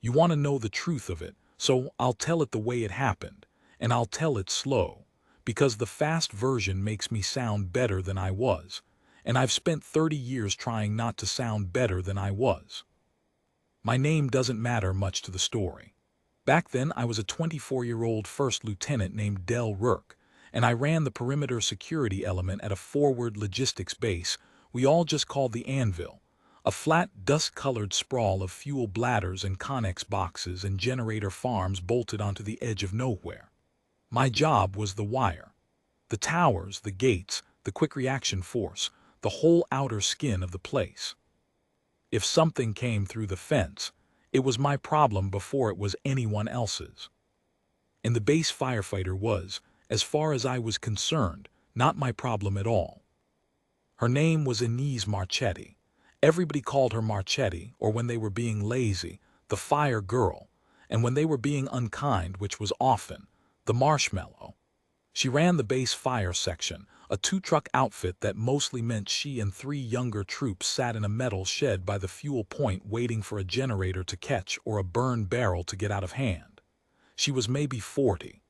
You want to know the truth of it, so I'll tell it the way it happened, and I'll tell it slow, because the fast version makes me sound better than I was, and I've spent 30 years trying not to sound better than I was. My name doesn't matter much to the story. Back then, I was a 24-year-old first lieutenant named Del Rourke, and I ran the perimeter security element at a forward logistics base we all just called the Anvil, a flat, dust-colored sprawl of fuel bladders and Connex boxes and generator farms bolted onto the edge of nowhere. My job was the wire. The towers, the gates, the quick reaction force, the whole outer skin of the place. If something came through the fence, it was my problem before it was anyone else's. And the base firefighter was, as far as I was concerned, not my problem at all. Her name was Inez Marchetti. Everybody called her Marchetti, or when they were being lazy, the fire girl, and when they were being unkind, which was often, the marshmallow. She ran the base fire section, a two-truck outfit that mostly meant she and 3 younger troops sat in a metal shed by the fuel point waiting for a generator to catch or a burn barrel to get out of hand. She was maybe 40.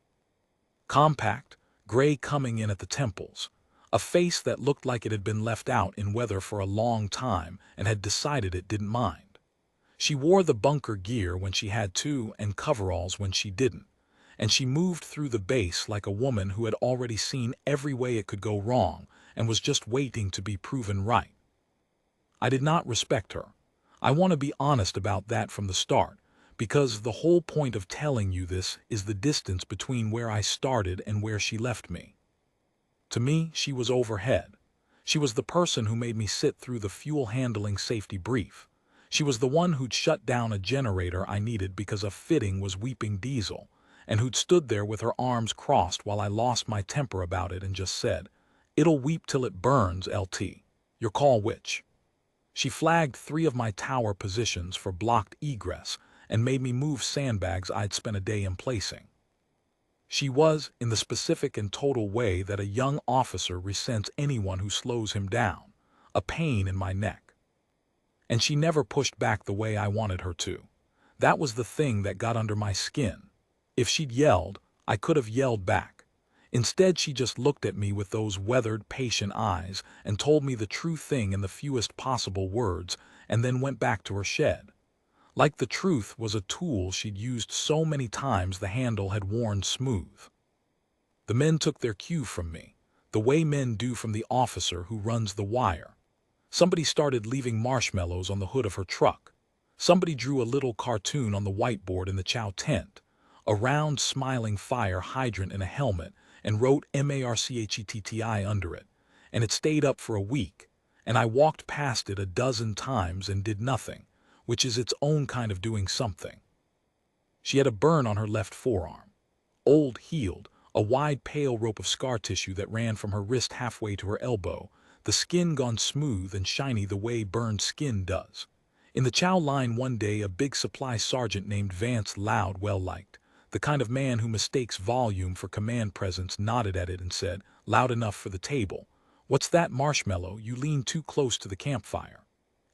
Compact, gray coming in at the temples, a face that looked like it had been left out in weather for a long time and had decided it didn't mind. She wore the bunker gear when she had to and coveralls when she didn't, and she moved through the base like a woman who had already seen every way it could go wrong and was just waiting to be proven right. I did not respect her. I want to be honest about that from the start, because the whole point of telling you this is the distance between where I started and where she left me. To me, she was overhead. She was the person who made me sit through the fuel handling safety brief. She was the one who'd shut down a generator I needed because a fitting was weeping diesel, and who'd stood there with her arms crossed while I lost my temper about it and just said, "It'll weep till it burns, LT. Your call, which?" She flagged 3 of my tower positions for blocked egress and made me move sandbags I'd spent a day emplacing. She was, in the specific and total way that a young officer resents anyone who slows him down, a pain in my neck. And she never pushed back the way I wanted her to. That was the thing that got under my skin. If she'd yelled, I could have yelled back. Instead, she just looked at me with those weathered, patient eyes and told me the true thing in the fewest possible words and then went back to her shed. Like the truth was a tool she'd used so many times the handle had worn smooth. The men took their cue from me, the way men do from the officer who runs the wire. Somebody started leaving marshmallows on the hood of her truck. Somebody drew a little cartoon on the whiteboard in the chow tent, a round smiling fire hydrant in a helmet, and wrote MARCHETTI under it, and it stayed up for a week, and I walked past it a dozen times and did nothing, which is its own kind of doing something. She had a burn on her left forearm, old, healed, a wide pale rope of scar tissue that ran from her wrist halfway to her elbow, the skin gone smooth and shiny the way burned skin does. In the chow line one day, a big supply sergeant named Vance Loud, well-liked, the kind of man who mistakes volume for command presence, nodded at it and said, "Loud enough for the table. What's that, marshmallow? You lean too close to the campfire."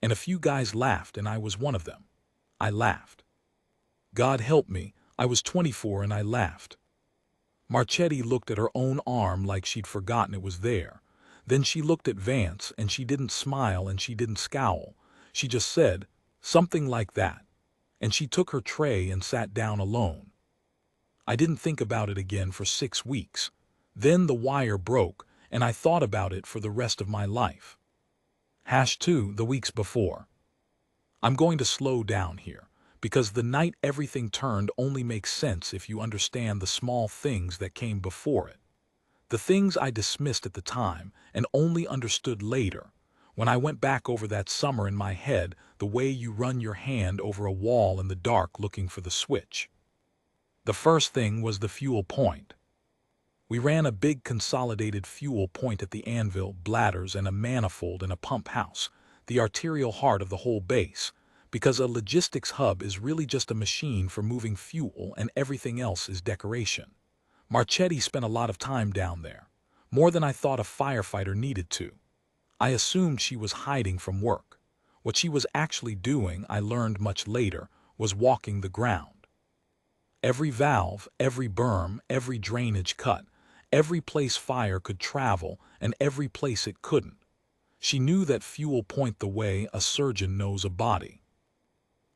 And a few guys laughed, and I was one of them. I laughed. God help me, I was 24 and I laughed. Marchetti looked at her own arm like she'd forgotten it was there. Then she looked at Vance, and she didn't smile and she didn't scowl. She just said, something like that. And she took her tray and sat down alone. I didn't think about it again for 6 weeks. Then the wire broke, and I thought about it for the rest of my life. #2 the weeks before. I'm going to slow down here, because the night everything turned only makes sense if you understand the small things that came before it. The things I dismissed at the time and only understood later, when I went back over that summer in my head, the way you run your hand over a wall in the dark looking for the switch. The first thing was the fuel point. We ran a big consolidated fuel point at the Anvil, bladders, and a manifold in a pump house, the arterial heart of the whole base, because a logistics hub is really just a machine for moving fuel and everything else is decoration. Marchetti spent a lot of time down there, more than I thought a firefighter needed to. I assumed she was hiding from work. What she was actually doing, I learned much later, was walking the ground. Every valve, every berm, every drainage cut, every place fire could travel and every place it couldn't. She knew that fuel point the way a surgeon knows a body.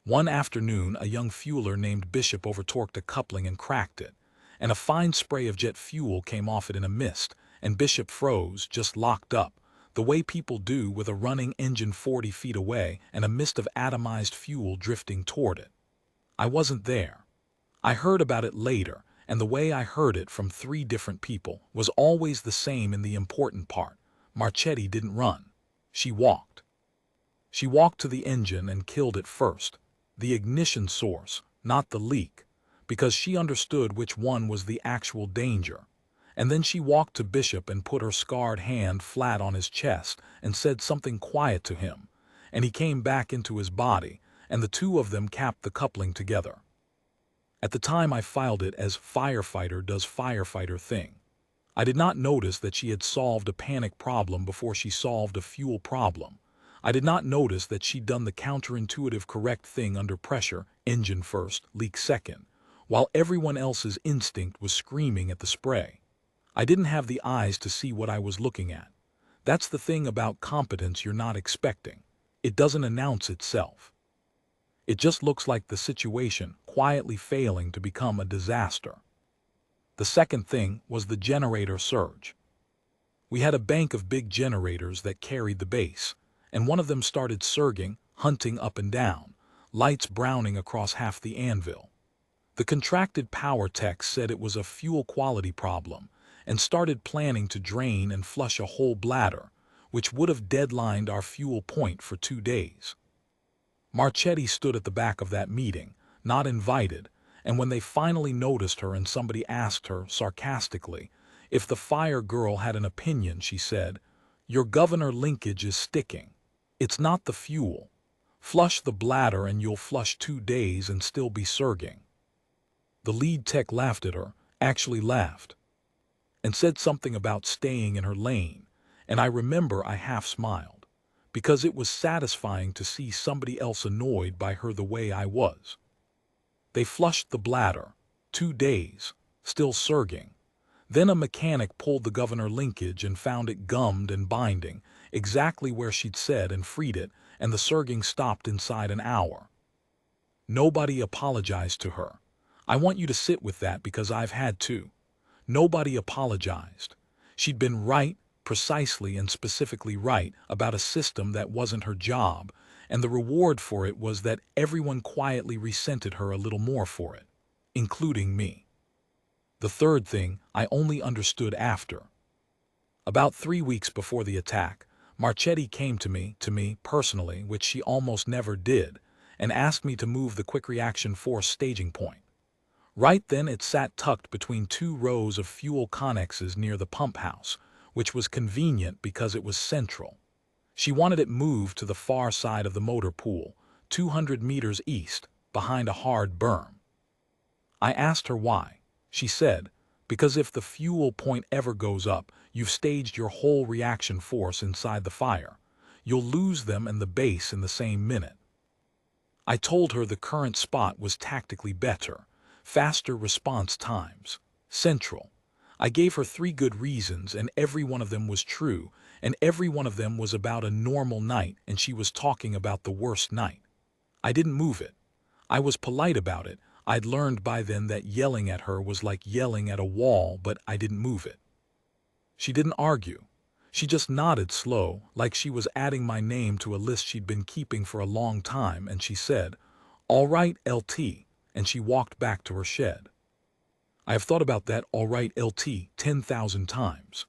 One afternoon, a young fueler named Bishop overtorqued a coupling and cracked it, and a fine spray of jet fuel came off it in a mist, and Bishop froze, just locked up, the way people do with a running engine 40 feet away and a mist of atomized fuel drifting toward it. I wasn't there. I heard about it later, and the way I heard it from 3 different people was always the same in the important part. Marchetti didn't run. She walked. She walked to the engine and killed it first, the ignition source, not the leak, because she understood which one was the actual danger. And then she walked to Bishop and put her scarred hand flat on his chest and said something quiet to him, and he came back into his body, and the 2 of them capped the coupling together. At the time I filed it as Firefighter does Firefighter thing. I did not notice that she had solved a panic problem before she solved a fuel problem. I did not notice that she'd done the counterintuitive correct thing under pressure, engine first, leak second, while everyone else's instinct was screaming at the spray. I didn't have the eyes to see what I was looking at. That's the thing about competence you're not expecting. It doesn't announce itself. It just looks like the situation quietly failing to become a disaster. The second thing was the generator surge. We had a bank of big generators that carried the base, and one of them started surging, hunting up and down, lights browning across half the anvil. The contracted power tech said it was a fuel quality problem and started planning to drain and flush a whole bladder, which would have deadlined our fuel point for 2 days. Marchetti stood at the back of that meeting, not invited, and when they finally noticed her and somebody asked her, sarcastically, if the fire girl had an opinion, she said, "Your governor linkage is sticking. It's not the fuel. Flush the bladder and you'll flush 2 days and still be surging." The lead tech laughed at her, actually laughed, and said something about staying in her lane, and I remember I half smiled, because it was satisfying to see somebody else annoyed by her the way I was. They flushed the bladder, 2 days, still surging. Then a mechanic pulled the governor linkage and found it gummed and binding, exactly where she'd said, and freed it, and the surging stopped inside an hour. Nobody apologized to her. I want you to sit with that because I've had to. Nobody apologized. She'd been right, precisely and specifically right, about a system that wasn't her job, and the reward for it was that everyone quietly resented her a little more for it, including me. The third thing I only understood after. About 3 weeks before the attack, Marchetti came to me personally, which she almost never did, and asked me to move the quick reaction force staging point. Right then it sat tucked between 2 rows of fuel connexes near the pump house, which was convenient because it was central. She wanted it moved to the far side of the motor pool, 200 meters east, behind a hard berm. I asked her why. She said, because if the fuel point ever goes up, you've staged your whole reaction force inside the fire. You'll lose them and the base in the same minute. I told her the current spot was tactically better, faster response times, central. I gave her 3 good reasons, and every one of them was true, and every one of them was about a normal night, and she was talking about the worst night. I didn't move it. I was polite about it. I'd learned by then that yelling at her was like yelling at a wall, but I didn't move it. She didn't argue. She just nodded slow, like she was adding my name to a list she'd been keeping for a long time, and she said, "All right, LT," and she walked back to her shed. I have thought about that "all right, LT" 10,000 times.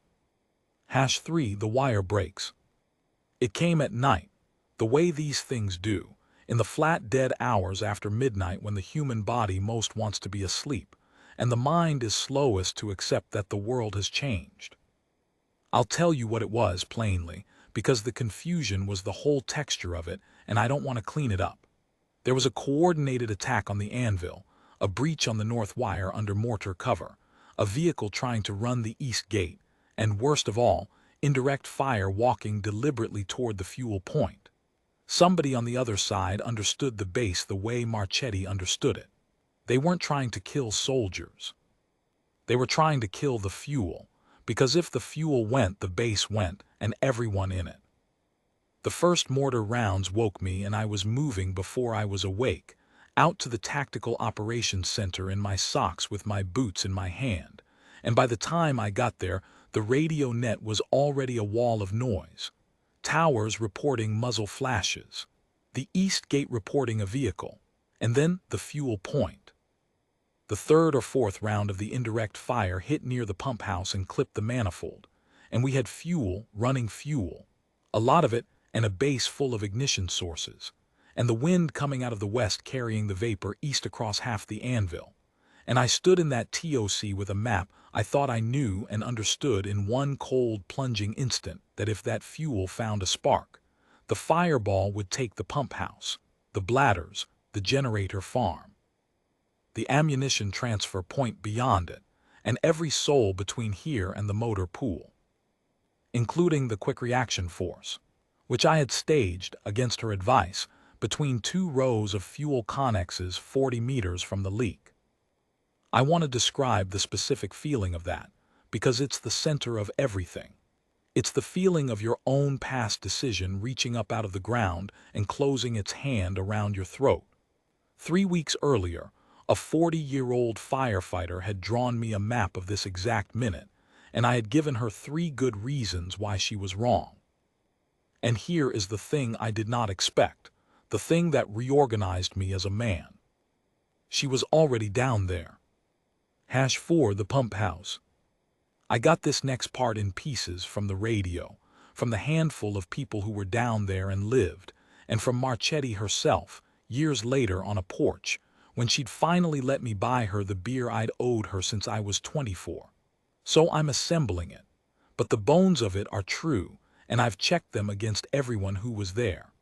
#3 The wire breaks. It came at night, the way these things do, in the flat dead hours after midnight when the human body most wants to be asleep, and the mind is slowest to accept that the world has changed. I'll tell you what it was plainly, because the confusion was the whole texture of it, and I don't want to clean it up. There was a coordinated attack on the anvil, a breach on the north wire under mortar cover, a vehicle trying to run the east gate, and worst of all, indirect fire walking deliberately toward the fuel point. Somebody on the other side understood the base the way Marchetti understood it. They weren't trying to kill soldiers. They were trying to kill the fuel, because if the fuel went, the base went, and everyone in it. The first mortar rounds woke me, and I was moving before I was awake, out to the Tactical Operations Center in my socks with my boots in my hand, and by the time I got there, the radio net was already a wall of noise. Towers reporting muzzle flashes, the East Gate reporting a vehicle, and then the fuel point. The third or fourth round of the indirect fire hit near the pump house and clipped the manifold, and we had fuel, running fuel, a lot of it, and a base full of ignition sources, and the wind coming out of the west carrying the vapor east across half the anvil. And I stood in that TOC with a map I thought I knew and understood in one cold plunging instant that if that fuel found a spark, the fireball would take the pump house, the bladders, the generator farm, the ammunition transfer point beyond it, and every soul between here and the motor pool, including the quick reaction force, which I had staged, against her advice, between 2 rows of fuel connexes 40 meters from the leak. I want to describe the specific feeling of that, because it's the center of everything. It's the feeling of your own past decision reaching up out of the ground and closing its hand around your throat. 3 weeks earlier, a 40-year-old firefighter had drawn me a map of this exact minute, and I had given her 3 good reasons why she was wrong. And here is the thing I did not expect, the thing that reorganized me as a man. She was already down there. #4 the pump house. I got this next part in pieces from the radio, from the handful of people who were down there and lived, and from Marchetti herself, years later on a porch, when she'd finally let me buy her the beer I'd owed her since I was 24. So I'm assembling it, but the bones of it are true, and I've checked them against everyone who was there.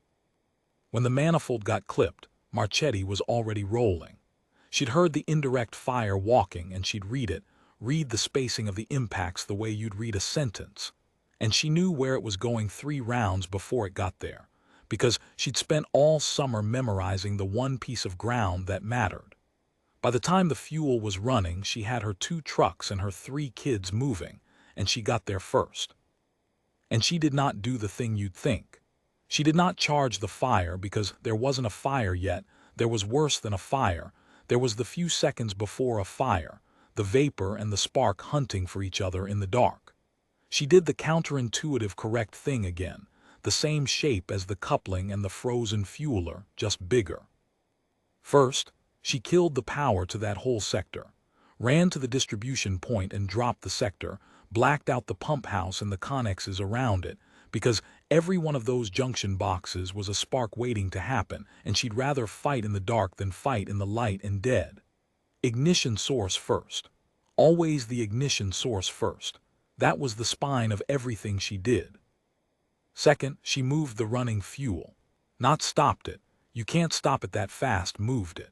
When the manifold got clipped, Marchetti was already rolling. She'd heard the indirect fire walking, and she'd read the spacing of the impacts the way you'd read a sentence. And she knew where it was going 3 rounds before it got there, because she'd spent all summer memorizing the one piece of ground that mattered. By the time the fuel was running, she had her 2 trucks and her 3 kids moving, and she got there first. And she did not do the thing you'd think. She did not charge the fire, because there wasn't a fire yet. There was worse than a fire. There was the few seconds before a fire, the vapor and the spark hunting for each other in the dark. She did the counterintuitive correct thing again, the same shape as the coupling and the frozen fueler, just bigger. First, she killed the power to that whole sector, ran to the distribution point and dropped the sector, blacked out the pump house and the connexes around it, because every one of those junction boxes was a spark waiting to happen, and she'd rather fight in the dark than fight in the light and dead. Ignition source first. Always the ignition source first. That was the spine of everything she did. Second, she moved the running fuel. Not stopped it. You can't stop it that fast, moved it.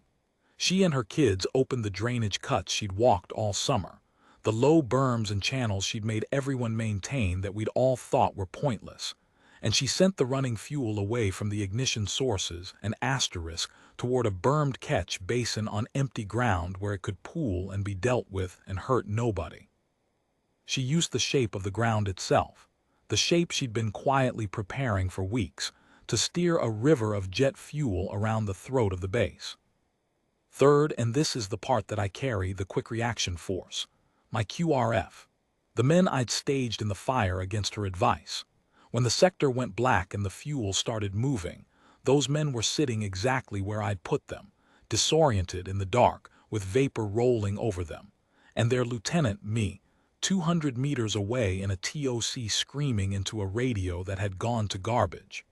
She and her kids opened the drainage cuts she'd walked all summer, the low berms and channels she'd made everyone maintain that we'd all thought were pointless, and she sent the running fuel away from the ignition sources, an asterisk, toward a bermed catch basin on empty ground where it could pool and be dealt with and hurt nobody. She used the shape of the ground itself, the shape she'd been quietly preparing for weeks, to steer a river of jet fuel around the throat of the base. Third, and this is the part that I carry, the quick reaction force, my QRF, the men I'd staged in the fire against her advice. When the sector went black and the fuel started moving, those men were sitting exactly where I'd put them, disoriented in the dark, with vapor rolling over them, and their lieutenant, me, 200 meters away in a TOC screaming into a radio that had gone to garbage.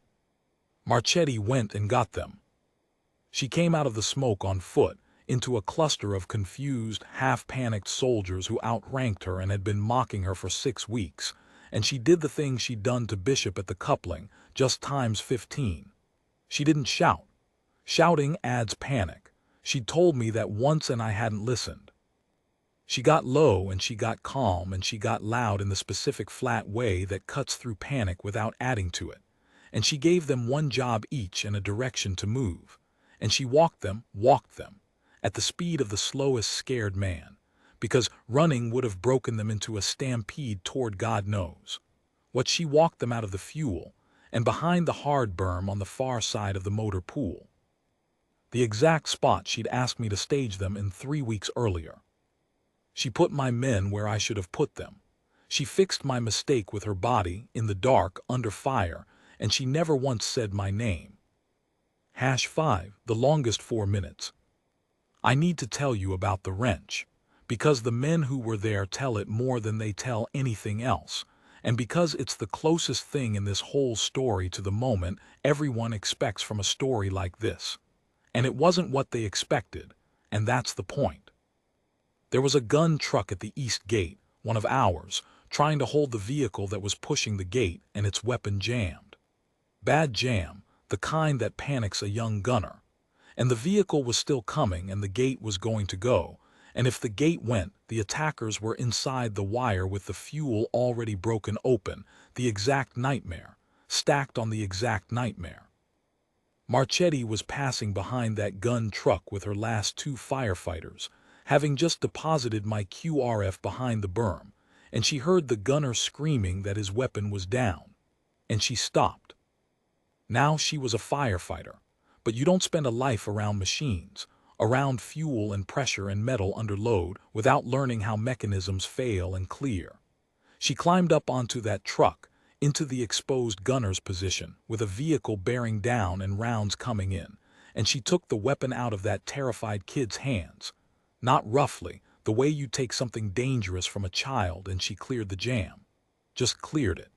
Marchetti went and got them. She came out of the smoke on foot, into a cluster of confused, half-panicked soldiers who outranked her and had been mocking her for 6 weeks, and she did the thing she'd done to Bishop at the coupling, just times 15. She didn't shout. Shouting adds panic. She'd told me that once and I hadn't listened. She got low and she got calm and she got loud in the specific flat way that cuts through panic without adding to it. and she gave them one job each and a direction to move. And she walked them, at the speed of the slowest scared man, because running would have broken them into a stampede toward God knows what. She walked them out of the fuel, and behind the hard berm on the far side of the motor pool, the exact spot she'd asked me to stage them in 3 weeks earlier. She put my men where I should have put them. She fixed my mistake with her body, in the dark, under fire, and she never once said my name. #5, the longest 4 minutes. I need to tell you about the wrench, because the men who were there tell it more than they tell anything else, and because it's the closest thing in this whole story to the moment everyone expects from a story like this. And it wasn't what they expected, and that's the point. There was a gun truck at the east gate, one of ours, trying to hold the vehicle that was pushing the gate, and its weapon jammed. Bad jam, the kind that panics a young gunner. And the vehicle was still coming, and the gate was going to go, and if the gate went, the attackers were inside the wire with the fuel already broken open, the exact nightmare, stacked on the exact nightmare. Marchetti was passing behind that gun truck with her last 2 firefighters, having just deposited my QRF behind the berm, and she heard the gunner screaming that his weapon was down, and she stopped. Now she was a firefighter, but you don't spend a life around machines, around fuel and pressure and metal under load, without learning how mechanisms fail and clear. She climbed up onto that truck, into the exposed gunner's position, with a vehicle bearing down and rounds coming in, and she took the weapon out of that terrified kid's hands. Not roughly, the way you take something dangerous from a child, and she cleared the jam. Just cleared it.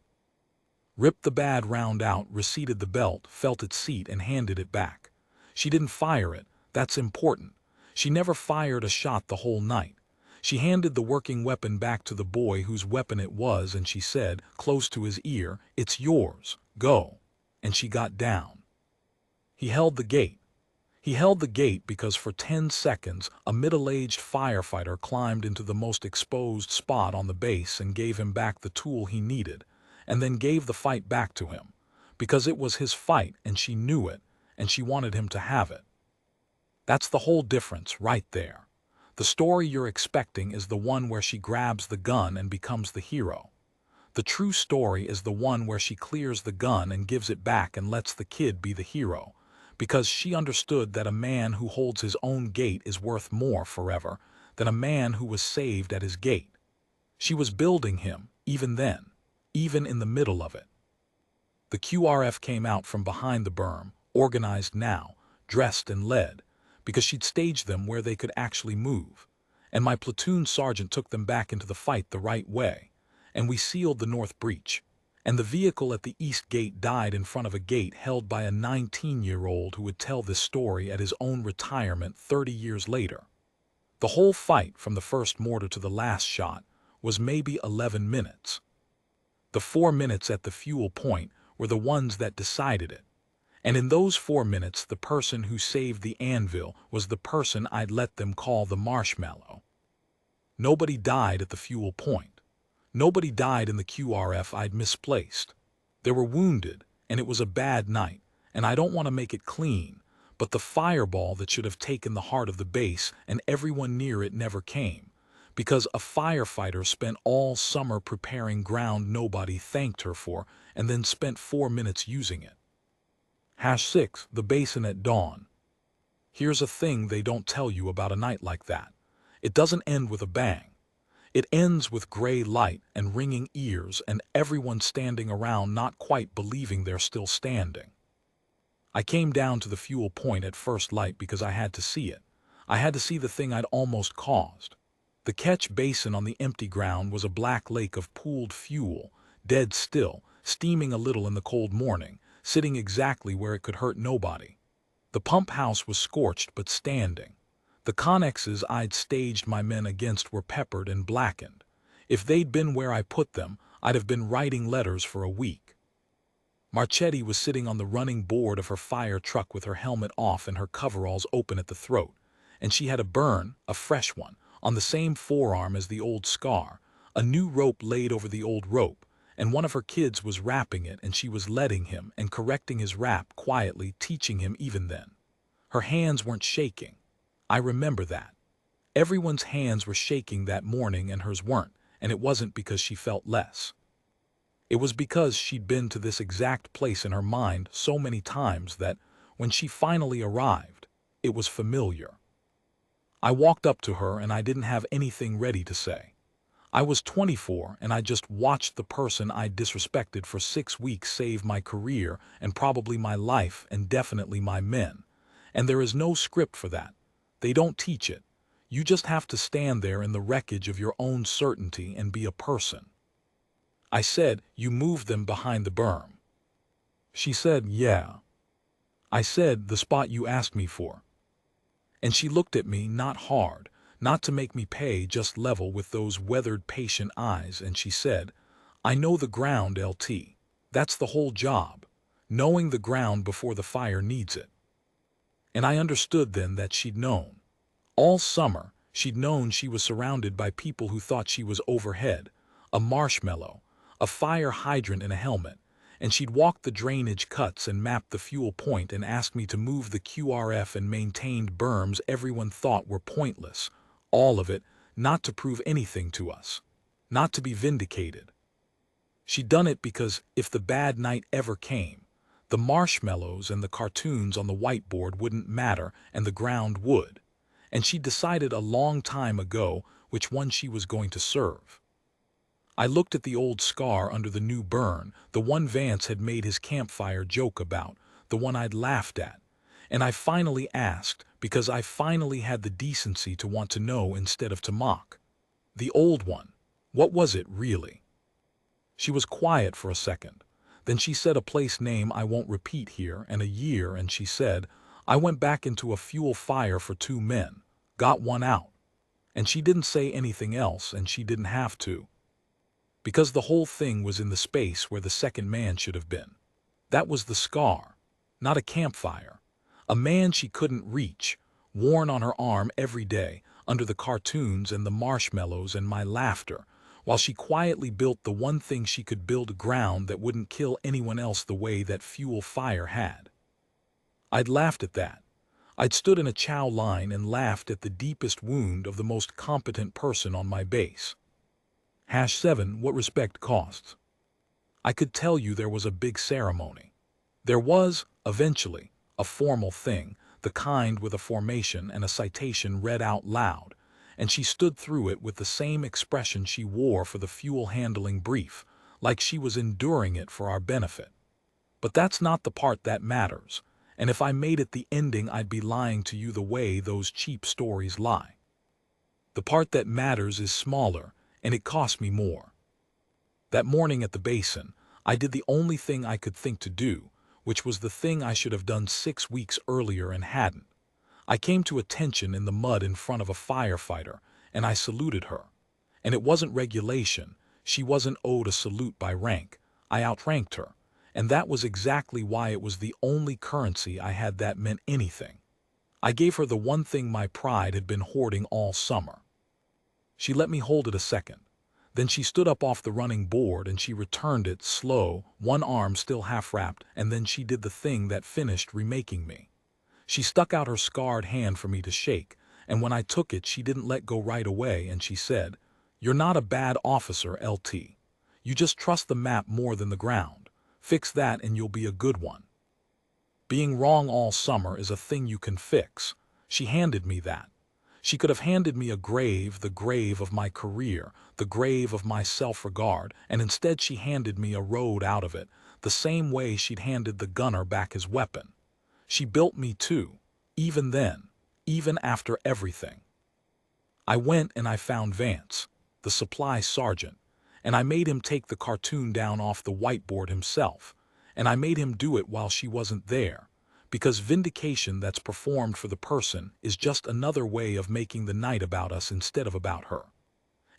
Ripped the bad round out, reseated the belt, felt its seat, and handed it back. She didn't fire it. That's important. She never fired a shot the whole night. She handed the working weapon back to the boy whose weapon it was, and she said, close to his ear, "It's yours. Go." And she got down. He held the gate. He held the gate because for 10 seconds a middle-aged firefighter climbed into the most exposed spot on the base and gave him back the tool he needed, and then gave the fight back to him, because it was his fight and she knew it, and she wanted him to have it. That's the whole difference right there. The story you're expecting is the one where she grabs the gun and becomes the hero. The true story is the one where she clears the gun and gives it back and lets the kid be the hero, because she understood that a man who holds his own gate is worth more forever than a man who was saved at his gate. She was building him, even then, even in the middle of it. The QRF came out from behind the berm, organized now, dressed and led, because she'd staged them where they could actually move, and my platoon sergeant took them back into the fight the right way, and we sealed the north breach, and the vehicle at the east gate died in front of a gate held by a 19-year-old who would tell this story at his own retirement 30 years later. The whole fight, from the first mortar to the last shot, was maybe 11 minutes. The 4 minutes at the fuel point were the ones that decided it. And in those 4 minutes, the person who saved the anvil was the person I'd let them call the marshmallow. Nobody died at the fuel point. Nobody died in the QRF I'd misplaced. They were wounded, and it was a bad night, and I don't want to make it clean, but the fireball that should have taken the heart of the base and everyone near it never came, because a firefighter spent all summer preparing ground nobody thanked her for, and then spent 4 minutes using it. #6, the basin at dawn. Here's a thing they don't tell you about a night like that. It doesn't end with a bang. It ends with gray light and ringing ears and everyone standing around not quite believing they're still standing. I came down to the fuel point at first light because I had to see it. I had to see the thing I'd almost caused. The catch basin on the empty ground was a black lake of pooled fuel, dead still, steaming a little in the cold morning, sitting exactly where it could hurt nobody. The pump house was scorched but standing. The connexes I'd staged my men against were peppered and blackened. If they'd been where I put them, I'd have been writing letters for a week. Marchetti was sitting on the running board of her fire truck with her helmet off and her coveralls open at the throat, and she had a burn, a fresh one, on the same forearm as the old scar, a new rope laid over the old rope, and one of her kids was rapping it and she was letting him and correcting his rap quietly, teaching him even then. Her hands weren't shaking. I remember that. Everyone's hands were shaking that morning and hers weren't, and it wasn't because she felt less. It was because she'd been to this exact place in her mind so many times that, when she finally arrived, it was familiar. I walked up to her and I didn't have anything ready to say. I was 24 and I just watched the person I'd disrespected for 6 weeks save my career and probably my life and definitely my men. And there is no script for that. They don't teach it. You just have to stand there in the wreckage of your own certainty and be a person. I said, "You moved them behind the berm." She said, "Yeah." I said, "The spot you asked me for." And she looked at me, not hard, not to make me pay, just level with those weathered, patient eyes, and she said, "I know the ground, LT. That's the whole job. Knowing the ground before the fire needs it." And I understood then that she'd known. All summer, she'd known she was surrounded by people who thought she was overhead, a marshmallow, a fire hydrant in a helmet, and she'd walked the drainage cuts and mapped the fuel point and asked me to move the QRF and maintained berms everyone thought were pointless, all of it, not to prove anything to us, not to be vindicated. She'd done it because if the bad night ever came, the marshmallows and the cartoons on the whiteboard wouldn't matter and the ground would, and she'd decided a long time ago which one she was going to serve. I looked at the old scar under the new burn, the one Vance had made his campfire joke about, the one I'd laughed at, and I finally asked, because I finally had the decency to want to know instead of to mock. The old one, what was it really? She was quiet for a second. Then she said a place name I won't repeat here and a year, and she said, "I went back into a fuel fire for 2 men, got one out." And she didn't say anything else, and she didn't have to. Because the whole thing was in the space where the second man should have been. That was the scar, not a campfire. A man she couldn't reach, worn on her arm every day, under the cartoons and the marshmallows and my laughter, while she quietly built the one thing she could build, ground that wouldn't kill anyone else the way that fuel fire had. I'd laughed at that. I'd stood in a chow line and laughed at the deepest wound of the most competent person on my base. #7 What respect costs. I could tell you there was a big ceremony. There was, eventually, a formal thing, the kind with a formation and a citation read out loud, and she stood through it with the same expression she wore for the fuel handling brief, like she was enduring it for our benefit. But that's not the part that matters, and if I made it the ending, I'd be lying to you the way those cheap stories lie. The part that matters is smaller, and it cost me more. That morning at the basin, I did the only thing I could think to do, which was the thing I should have done 6 weeks earlier and hadn't. I came to attention in the mud in front of a firefighter, and I saluted her. And it wasn't regulation. She wasn't owed a salute by rank. I outranked her, and that was exactly why it was the only currency I had that meant anything. I gave her the one thing my pride had been hoarding all summer. She let me hold it a second. Then she stood up off the running board and she returned it slow, one arm still half wrapped, and then she did the thing that finished remaking me. She stuck out her scarred hand for me to shake, and when I took it she didn't let go right away, and she said, "You're not a bad officer, LT. You just trust the map more than the ground. Fix that and you'll be a good one. Being wrong all summer is a thing you can fix." She handed me that. She could have handed me a grave, the grave of my career, the grave of my self-regard, and instead she handed me a road out of it, the same way she'd handed the gunner back his weapon. She built me too, even then, even after everything. I went and I found Vance, the supply sergeant, and I made him take the cartoon down off the whiteboard himself, and I made him do it while she wasn't there. Because vindication that's performed for the person is just another way of making the night about us instead of about her.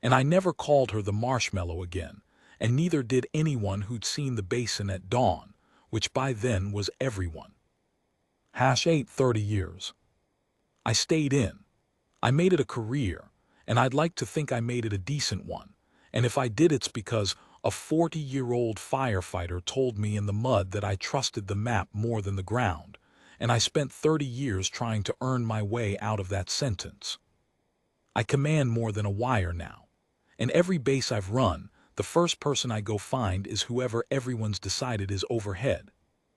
And I never called her the marshmallow again, and neither did anyone who'd seen the basin at dawn, which by then was everyone. #8 30 years. I stayed in. I made it a career, and I'd like to think I made it a decent one, and if I did it's because, A 40-year-old firefighter told me in the mud that I trusted the map more than the ground, and I spent 30 years trying to earn my way out of that sentence. I command more than a wire now. And every base I've run, the first person I go find is whoever everyone's decided is overhead.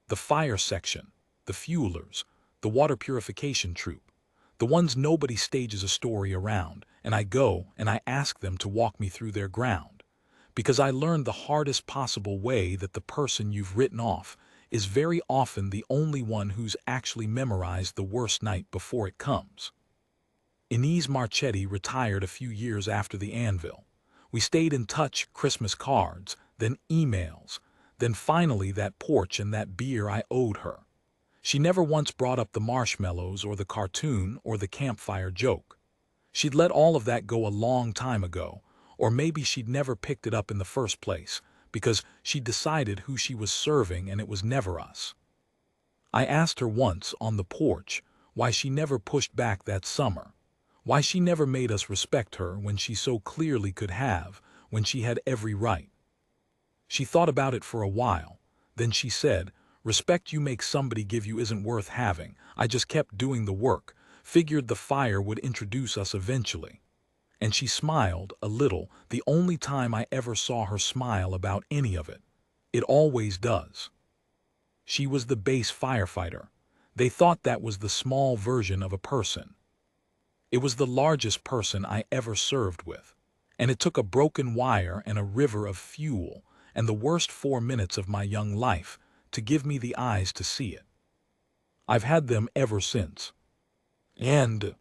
The fire section, the fuelers, the water purification troop, the ones nobody stages a story around, and I go and I ask them to walk me through their ground. Because I learned the hardest possible way that the person you've written off is very often the only one who's actually memorized the worst night before it comes. Inez Marchetti retired a few years after the anvil. We stayed in touch, Christmas cards, then emails, then finally that porch and that beer I owed her. She never once brought up the marshmallows or the cartoon or the campfire joke. She'd let all of that go a long time ago, or maybe she'd never picked it up in the first place, because she'd decided who she was serving and it was never us. I asked her once on the porch why she never pushed back that summer. Why she never made us respect her when she so clearly could have, when she had every right. She thought about it for a while. Then she said, "Respect you make somebody give you isn't worth having. I just kept doing the work, figured the fire would introduce us eventually." And she smiled a little, the only time I ever saw her smile about any of it. It always does. She was the base firefighter. They thought that was the small version of a person. It was the largest person I ever served with. And it took a broken wire and a river of fuel and the worst 4 minutes of my young life to give me the eyes to see it. I've had them ever since. And